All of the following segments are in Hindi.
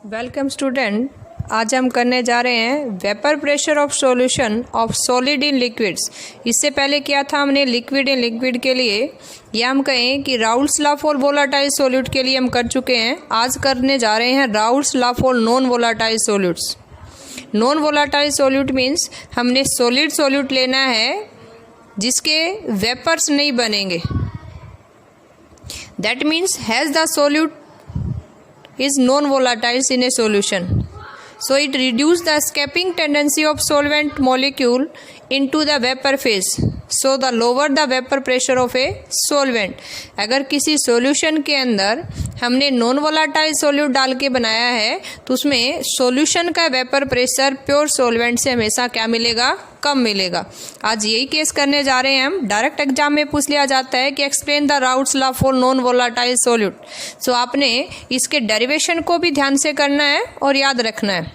Welcome student. आज हम करने जा रहे हैं vapour pressure of solution of solid in liquids. इससे पहले किया था हमने लिक्विड इन लिक्विड के लिए, या हम कहें कि Raoul's law for volatile solute के लिए हम कर चुके हैं। आज करने जा रहे हैं Raoul's law for non volatile solutes. Non volatile solute means हमने सॉलिड सॉल्यूट लेना है जिसके वेपर्स नहीं बनेंगे। That means has the solute is non-volatile in a solution, so it reduces the escaping tendency of solvent molecule into the vapor phase, so the lower the vapor pressure of a solvent। अगर किसी सॉल्यूशन के अंदर हमने नॉन वोलाटाइल सॉल्यूट डाल के बनाया है तो उसमें सॉल्यूशन का वेपर प्रेशर प्योर सॉल्वेंट से हमेशा क्या मिलेगा, कम मिलेगा। आज यही केस करने जा रहे हैं हम। डायरेक्ट एग्जाम में पूछ लिया जाता है कि explain the Raoult's law for non volatile solute. So आपने इसके डेरिवेशन को भी ध्यान से करना है और याद रखना है।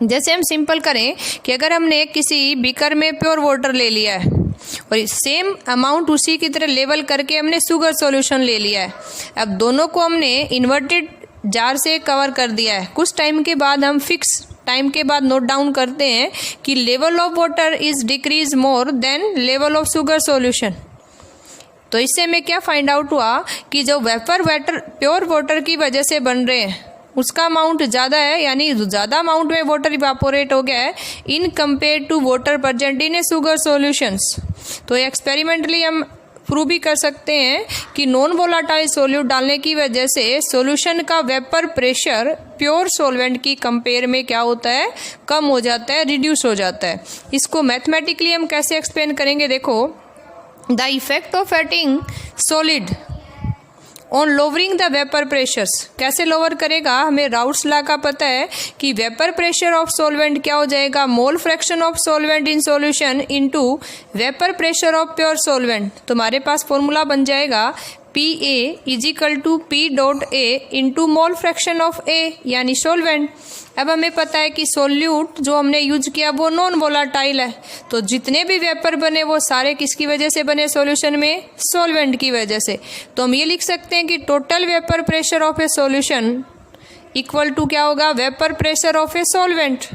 जैसे हम सिंपल करें कि अगर हमने किसी बीकर में प्योर वाटर ले लिया है और सेम अमाउंट उसी की तरह लेवल करके हमने शुगर सॉल्यूशन ले लिया है। अब दोनों को हमने इन्वर्टेड जार से कवर कर दिया है। कुछ टाइम के बाद हम फिक्स टाइम के बाद नोट डाउन करते हैं कि level of water is decrease more than level of sugar solution. तो इससे हमें क्या फाइंड आउट हुआ कि जो वेपर वाटर प्योर वाटर की वजह से बन रहे हैं उसका अमाउंट ज़्यादा है, यानी ज़्यादा अमाउंट में वाटर इवापोरेट हो गया है in compare to water present in a sugar solutions. तो एक्सपेरिमेंटली हम प्रूव भी कर सकते हैं कि नॉन वोलाटाइल सॉल्यूट डालने की वजह से सॉल्यूशन का वेपर प्रेशर प्योर सॉल्वेंट की कंपेयर में क्या होता है, कम हो जाता है, रिड्यूस हो जाता है। इसको मैथमेटिकली हम कैसे एक्सप्लेन करेंगे, देखो। The effect of eating solid on lowering the vapour pressures. कैसे लोअर करेगा, हमें राउल्स लॉ का पता है कि वेपर प्रेशर ऑफ सॉल्वेंट क्या हो जाएगा, mole fraction of solvent in solution into vapour pressure of pure solvent. तुम्हारे पास फॉर्मूला बन जाएगा PA is equal to P.A into mole fraction of A यानी सॉल्वेंट। अब हमें पता है कि सोल्यूट जो हमने यूज किया वो नॉन वोलाटाइल है, तो जितने भी वेपर बने वो सारे किसकी वजह से बने सॉल्यूशन में, सॉल्वेंट की वजह से। तो हम ये लिख सकते हैं कि total vapour pressure of a solution equal to क्या होगा, vapour pressure of a solvent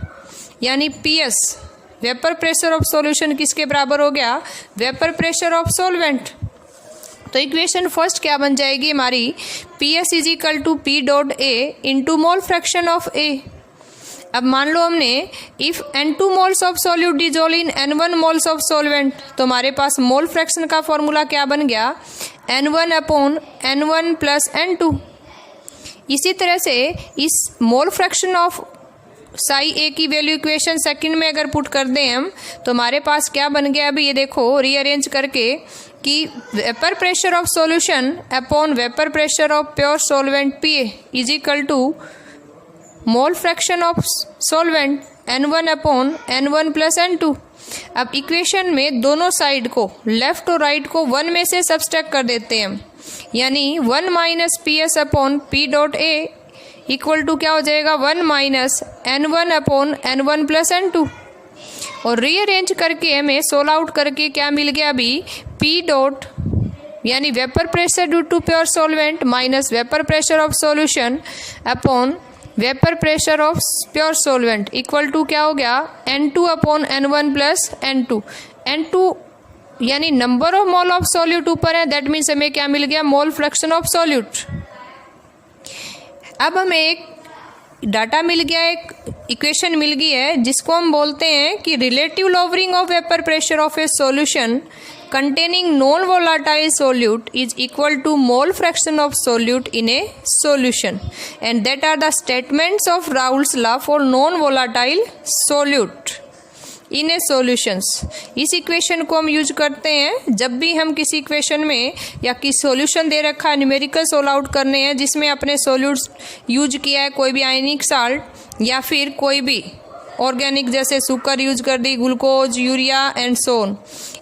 यानी PS। Vapour pressure of solution किसके बराबर हो गया, वेपर प्रेशर ऑफ सॉल्वेंट। तो इक्वेशन फर्स्ट क्या बन जाएगी हमारी, PS is equal to P.A into mole fraction of A। अब मान लो हमने if N2 moles of solute dissolve in N1 moles of solvent, तो हमारे पास मोल फ्रैक्शन का फॉर्मूला क्या बन गया, N1 upon N1 plus N2। इसी तरह से इस मोल फ्रैक्शन ऑफ साई A की वैल्यू इक्वेशन सेकंड में अगर पुट कर दें हम, तो हमारे पास क्या बन गया, अभी ये देखो रीअरेंज करके कि vapour pressure of solution upon vapour pressure of pure solvent PA is equal to mole fraction of solvent N1 upon N1 plus N2। अब इक्वेशन में दोनों साइड को, लेफ्ट और राइट को 1 में से सब्सट्रैक्ट कर देते हैं हम, यानी 1 minus PS upon P.A equal to क्या हो जाएगा, 1 minus N1 upon N1 plus N2। और रीअरेंज करके हमें सोल्व आउट करके क्या मिल गया अभी, P डॉट यानी vapour pressure due to pure solvent minus vapour pressure of solution upon vapour pressure of pure solvent equal to क्या हो गया, N2 upon N1 plus N2। N2 यानी number of mole of solute ऊपर है, दैट मीन्स हमें क्या मिल गया, मोल फ्रैक्शन ऑफ सॉल्यूट। अब हमें एक डाटा मिल गया, एक इक्वेशन मिल गई है जिसको हम बोलते हैं कि relative lowering of vapour pressure of a solution containing non-volatile solute is equal to mole fraction of solute in a solution, and that are the statements of Raoult's law for non-volatile solute in a solutions। इस इक्वेशन को हम यूज करते हैं जब भी हम किसी इक्वेशन में या किसी सॉल्यूशन दे रखा है, न्यूमेरिकल सोल्व आउट करने हैं जिसमें अपने सॉल्यूट्स यूज किया है, कोई भी आयनिक साल्ट या फिर कोई भी ऑर्गेनिक जैसे शुगर यूज कर दी, ग्लूकोज, यूरिया एंड सोन।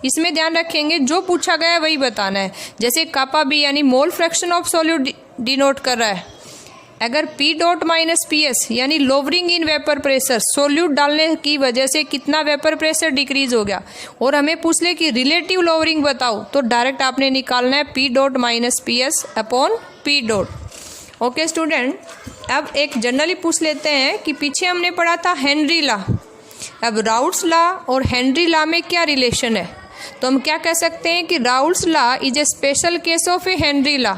इसमें ध्यान रखेंगे जो पूछा गया है वही बताना है। जैसे कापा बी यानी मोल फ्रैक्शन ऑफ सॉल्यूट डिनोट कर रहा है, अगर P डॉट माइनस PS यानी lowering in vapour pressure, solute डालने की वजह से कितना वेपर प्रेशर डिक्रीज हो गया, और हमें पूछ ले कि रिलेटिव लोअरिंग बताओ, तो डायरेक्ट आपने निकालना है P dot minus PS upon P dot. Okay student. अब एक जनरली पूछ लेते हैं कि पीछे हमने पढ़ा था हेनरी लॉ। अब राउल्ट्स लॉ और हेनरी लॉ में क्या रिलेशन है? तो हम क्या कह सकते हैं कि Raoult's law is a special case of a Henry law.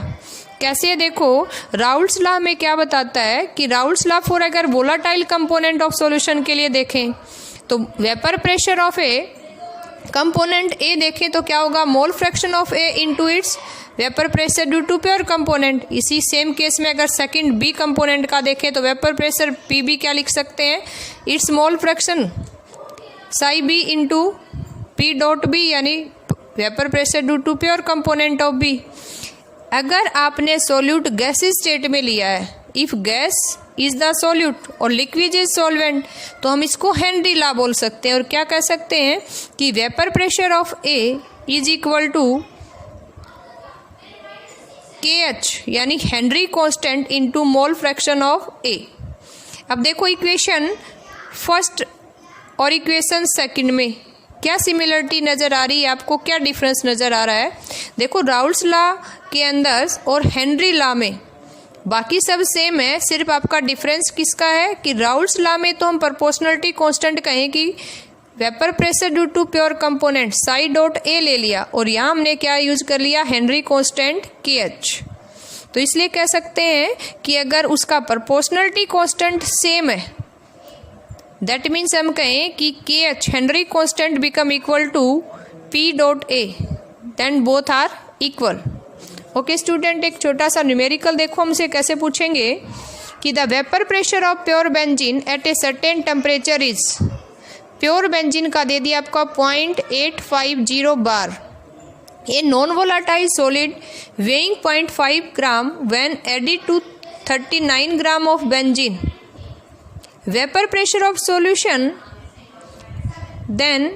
कैसे? देखो, राउल्ट्स लॉ में क्या बताता है कि राउल्ट्स लॉ फॉर अगर वोलाटाइल कंपोनेंट ऑफ सॉल्यूशन के लिए देखें तो vapour pressure of a component A देखें तो क्या होगा? Mole fraction of A into its vapour pressure due to pure component. इसी सेम केस में अगर सेकंड बी कंपोनेंट का देखें तो वेपर प्रेशर पी बी क्या लिख सकते हैं? It's mole fraction psi B into P dot B, यानी vapour pressure due to pure component of B. अगर आपने सोल्यूट गैसी स्टेट में लिया है, if gas is the solute और लिक्विड इज सॉल्वेंट, तो हम इसको हेनरी लॉ बोल सकते हैं और क्या कह सकते हैं कि vapour pressure of A is equal to KH, यानी Henry constant into mole fraction of A. अब देखो इक्वेशन फर्स्ट और इक्वेशन सेकंड में क्या सिमिलरिटी नज़र आ रही है आपको, क्या डिफरेंस नज़र आ रहा है? देखो, राउल्ट्स लॉ के अंदर और हेनरी लॉ में बाकी सब सेम है, सिर्फ आपका डिफरेंस किसका है कि राउल्ट्स लॉ में तो हम प्रोपोर्शनलिटी कांस्टेंट कहें कि vapour pressure due to pure component साई डॉट ए ले लिया और यहाँ हमने क्या यूज कर लिया? Henry constant KH। तो इसलिए कह सकते हैं कि अगर उसका प्रोपोर्शनलिटी कांस्टेंट सेम है, दैट मीन्स हम कहें कि KH Henry constant become equal to P dot A, then both are equal. Okay student, एक छोटा सा न्यूमेरिकल देखो, हमसे कैसे पूछेंगे कि the vapour pressure of pure benzene at a certain temperature is. Pure benzene का दे दिया आपका 0.850 bar. A non volatile solid weighing 0.5 gram when added to 39 gram of benzene. Vapour pressure of solution then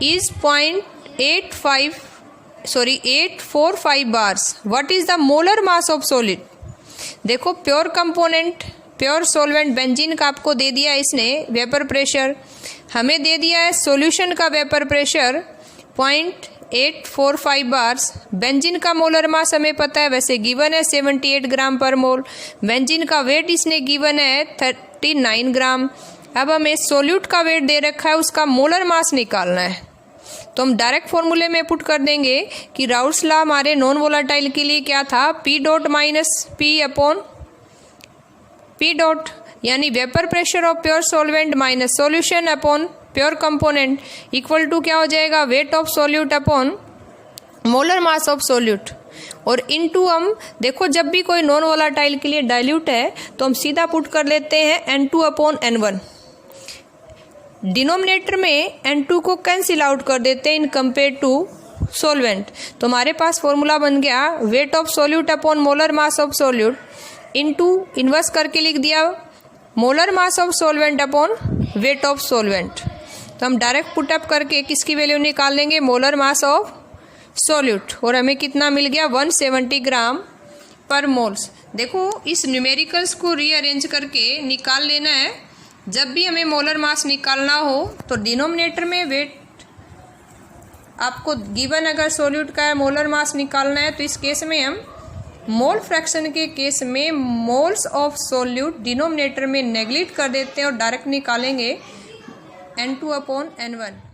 is 845 bars. What is the molar mass of solid? देखो, pure component pure solvent benzene का आपको दे दिया इसने वेपर प्रेशर, हमें दे दिया है सॉल्यूशन का वेपर प्रेशर 0.845 बार्स। बेंजीन का मोलर मास हमें पता है, वैसे गिवन है 78 ग्राम पर मोल। बेंजीन का वेट इसने गिवन है 39 ग्राम। अब हमें सोल्यूट का वेट दे रखा है, उसका मोलर मास निकालना है, तो हम डायरेक्ट फॉर्मूले में पुट कर देंगे कि राउल्ट्स लॉ हमारे नॉन वोलाटाइल के लिए क्या था? P dot minus P upon P dot, यानी vapour pressure of pure solvent minus solution upon pure component equal to क्या हो जाएगा? Weight of solute upon molar mass of solute. और इनटू हम देखो, जब भी कोई नॉन वोलाटाइल के लिए डाइल्यूट है तो हम सीधा पुट कर लेते हैं N2 अपॉन N1। डिनोमिनेटर में N2 को कैंसिल आउट कर देते हैं इन कंपेयर टू सॉल्वेंट, तो हमारे पास फॉर्मूला बन गया wait of solute upon molar mass of solute into inverse करके लिख दिया molar mass of solvent upon weight of solvent. तो हम डायरेक्ट पुटअप करके किसकी वैल्यू निकाल लेंगे? मोलर मास ऑफ सॉल्यूट, और हमें कितना मिल गया? 170 ग्राम पर मोल्स। देखो, इस न्यूमेरिकल्स को रीअरेंज करके निकाल लेना है। जब भी हमें मोलर मास निकालना हो तो डिनोमिनेटर में वेट आपको गिवन, अगर सॉल्यूट का मोलर मास निकालना है तो इस केस में हम मोल फ्रैक्शन के केस में मोल्स ऑफ सॉल्यूट डिनोमिनेटर में नेग्लेक्ट कर देते हैं और डायरेक्ट निकालेंगे N2 अपॉन N1।